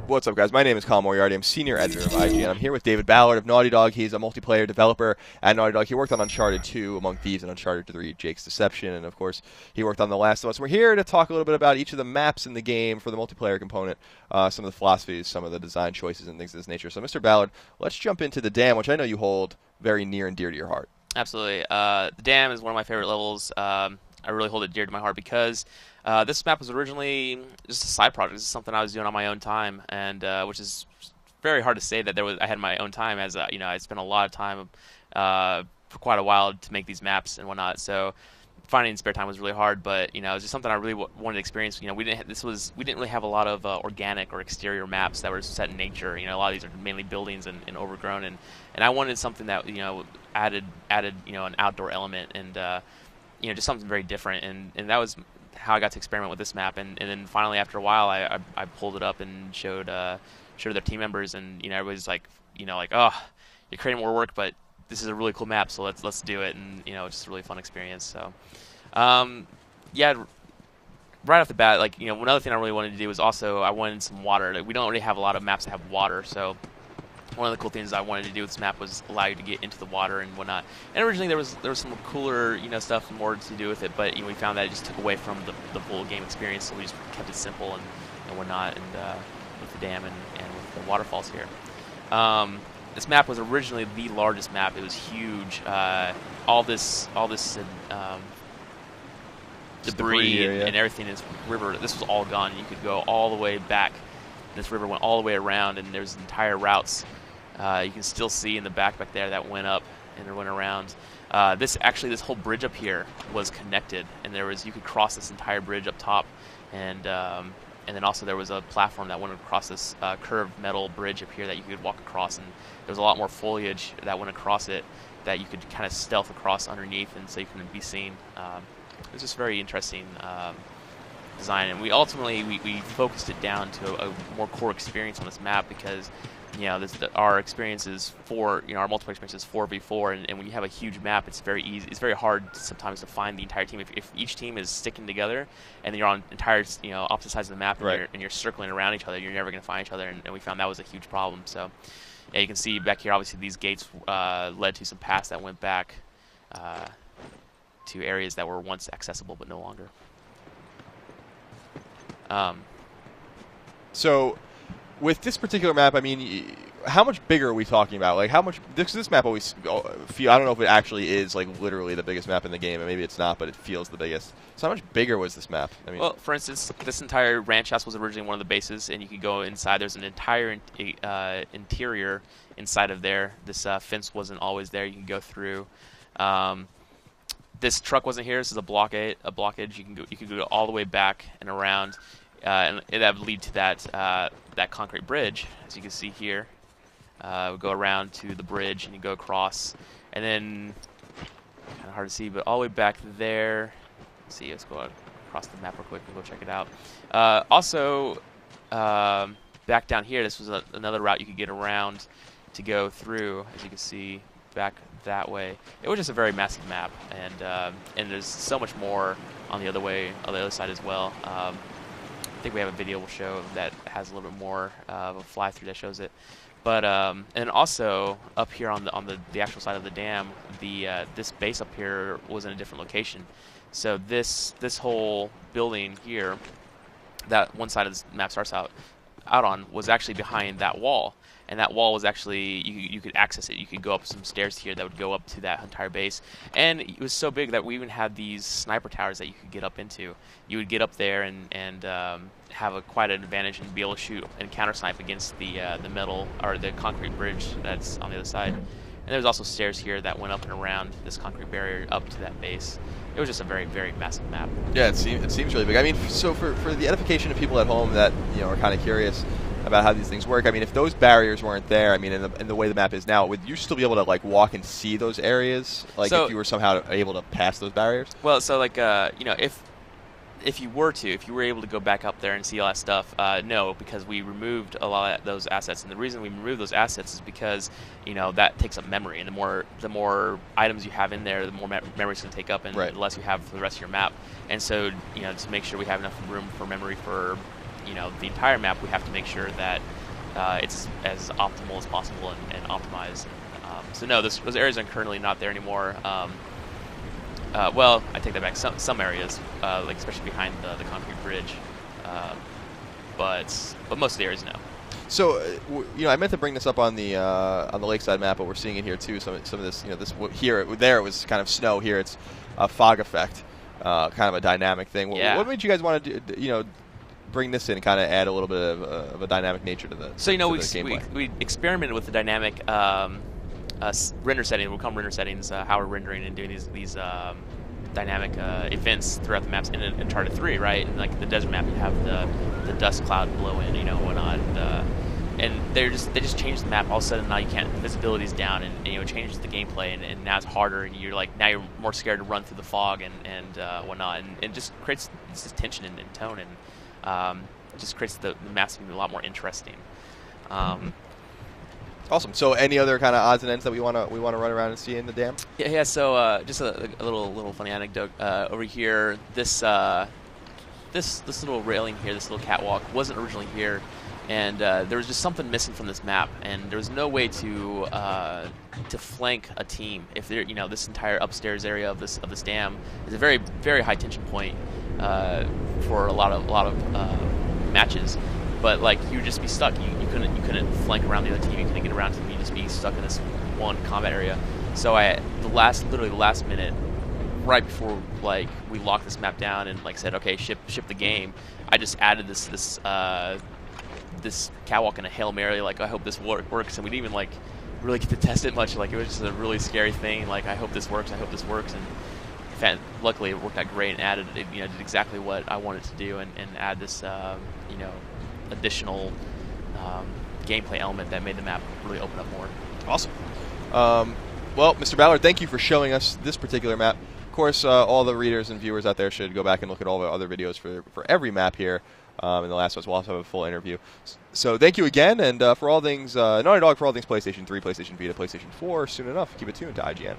What's up, guys? My name is Colin Moriarty. I'm senior editor of IGN. I'm here with David Ballard of Naughty Dog. He's a multiplayer developer at Naughty Dog. He worked on Uncharted 2, Among Thieves, and Uncharted 3, Jake's Deception, and of course, he worked on The Last of Us. We're here to talk a little bit about each of the maps in the game for the multiplayer component, some of the philosophies, some of the design choices, and things of this nature. So, Mr. Ballard, let's jump into the Dam, which I know you hold very near and dear to your heart. Absolutely. The Dam is one of my favorite levels. I really hold it dear to my heart because this map was originally just a side project. This is something I was doing on my own time, and which is very hard to say that I had my own time, as I spent a lot of time for quite a while to make these maps and whatnot. So finding spare time was really hard, but it was just something I really wanted to experience. We didn't really have a lot of organic or exterior maps that were set in nature. A lot of these are mainly buildings and overgrown, and I wanted something that added an outdoor element and just something very different, and that was how I got to experiment with this map. And then finally, after a while, I pulled it up and showed their team members, and everybody's like, oh, you're creating more work, but this is a really cool map, so let's do it. And it's just a really fun experience. So yeah, right off the bat, another thing I really wanted to do was also I wanted some water. We don't really have a lot of maps that have water, so one of the cool things I wanted to do with this map was allow you to get into the water and whatnot. And originally there was some cooler stuff and more to do with it, but we found that it just took away from the full game experience, so we just kept it simple and whatnot, and with the dam and with the waterfalls here. This map was originally the largest map. It was huge. All this debris and everything in this river. This was all gone. You could go all the way back. This river went all the way around, and there's entire routes. You can still see in the back there that went up and went around. This whole bridge up here was connected, and you could cross this entire bridge up top, and then also there was a platform that went across this curved metal bridge up here that you could walk across, and there was a lot more foliage that went across it that you could kind of stealth across underneath, and so you couldn't be seen. It was just very interesting design, and we ultimately focused it down to a more core experience on this map because our experience is our multiplayer experience is 4v4, and when you have a huge map, it's very easy. It's very hard sometimes to find the entire team. If each team is sticking together and then you're on entire opposite sides of the map, right, and you're circling around each other, you're never going to find each other, and we found that was a huge problem. So yeah, you can see back here, obviously these gates led to some paths that went back to areas that were once accessible but no longer. So, with this particular map, I mean, how much bigger are we talking about? Like, how much? This map always feel. I don't know if it actually is like literally the biggest map in the game, and maybe it's not, but it feels the biggest. So, how much bigger was this map? I mean, well, for instance, this entire ranch house was originally one of the bases, and you could go inside. There's an entire interior inside of there. This fence wasn't always there. You can go through. This truck wasn't here. This is a blockage. You can go all the way back and around, and that would lead to that concrete bridge, as you can see here. We go around to the bridge, and you go across, and then kind of hard to see, but all the way back there. Let's see. Let's go across the map real quick and go check it out. Also, back down here, this was another route you could get around to go through, as you can see back that way. It was just a very massive map, and there's so much more on the other side as well. I think we have a video we'll show that has a little bit more of a fly through that shows it. But and also up here on the actual side of the dam, this base up here was in a different location. So this whole building here, that one side of this map starts out on, was actually behind that wall. And that wall was actually, you could access it. You could go up some stairs here that would go up to that entire base. And it was so big that we even had these sniper towers that you could get up into. You would get up there and have quite an advantage and be able to shoot and counter snipe against the metal or the concrete bridge that's on the other side. And there's also stairs here that went up and around this concrete barrier up to that base. It was just a very, very massive map. Yeah, it seems really big. I mean, so for the edification of people at home that are kind of curious about how these things work. I mean, if those barriers weren't there, I mean, in the way the map is now, would you still be able to like walk and see those areas? Like, if you were somehow able to pass those barriers? Well, so like if you were able to go back up there and see all that stuff, no, because we removed a lot of those assets, and the reason we removed those assets is because that takes up memory, and the more items you have in there, the more memory it's going to take up, and right, the less you have for the rest of your map. And so to make sure we have enough room for memory for the entire map, we have to make sure that it's as optimal as possible and optimized. So no, those areas are currently not there anymore. Well, I take that back. Some areas, like especially behind the concrete bridge, but most of the areas no. So, I meant to bring this up on the lakeside map, but we're seeing it here too. Some of this, there it was kind of snow. Here it's a fog effect, kind of a dynamic thing. Yeah. What made you guys want to bring this in and kind of add a little bit of a dynamic nature to the gameplay? We experimented with the dynamic render setting. We'll call them render settings. How we're rendering and doing these dynamic events throughout the maps in Uncharted 3, right? And like the desert map, you have the dust cloud blow in, whatnot, and they just changed the map. All of a sudden now you can't. The visibility's down, and it changes the gameplay, and now it's harder, and now you're more scared to run through the fog and whatnot, and just creates this tension and tone, and it just creates the maps to be a lot more interesting. Awesome. So, any other kind of odds and ends that we want to run around and see in the dam? Yeah. So, just a little funny anecdote over here. This little railing here, this little catwalk, wasn't originally here, and there was just something missing from this map, and there was no way to flank a team. If there, this entire upstairs area of this dam is a very very high tension point for a lot of matches. But like you would just be stuck. You couldn't flank around the other team. You couldn't get around to them. You'd just be stuck in this one combat area. So literally the last minute, right before like we locked this map down and like said, okay, ship the game, I just added this catwalk in a Hail Mary. Like I hope this works. And we didn't even like really get to test it much. Like it was just a really scary thing. Like I hope this works. I hope this works. And luckily it worked out great and added did exactly what I wanted to do and add this additional gameplay element that made the map really open up more. Awesome. Well, Mr. Ballard, thank you for showing us this particular map. Of course, all the readers and viewers out there should go back and look at all the other videos for every map here. In the last one, we'll also have a full interview. So thank you again, and for all things Naughty Dog, for all things PlayStation 3, PlayStation Vita, PlayStation 4, soon enough, keep it tuned to IGN.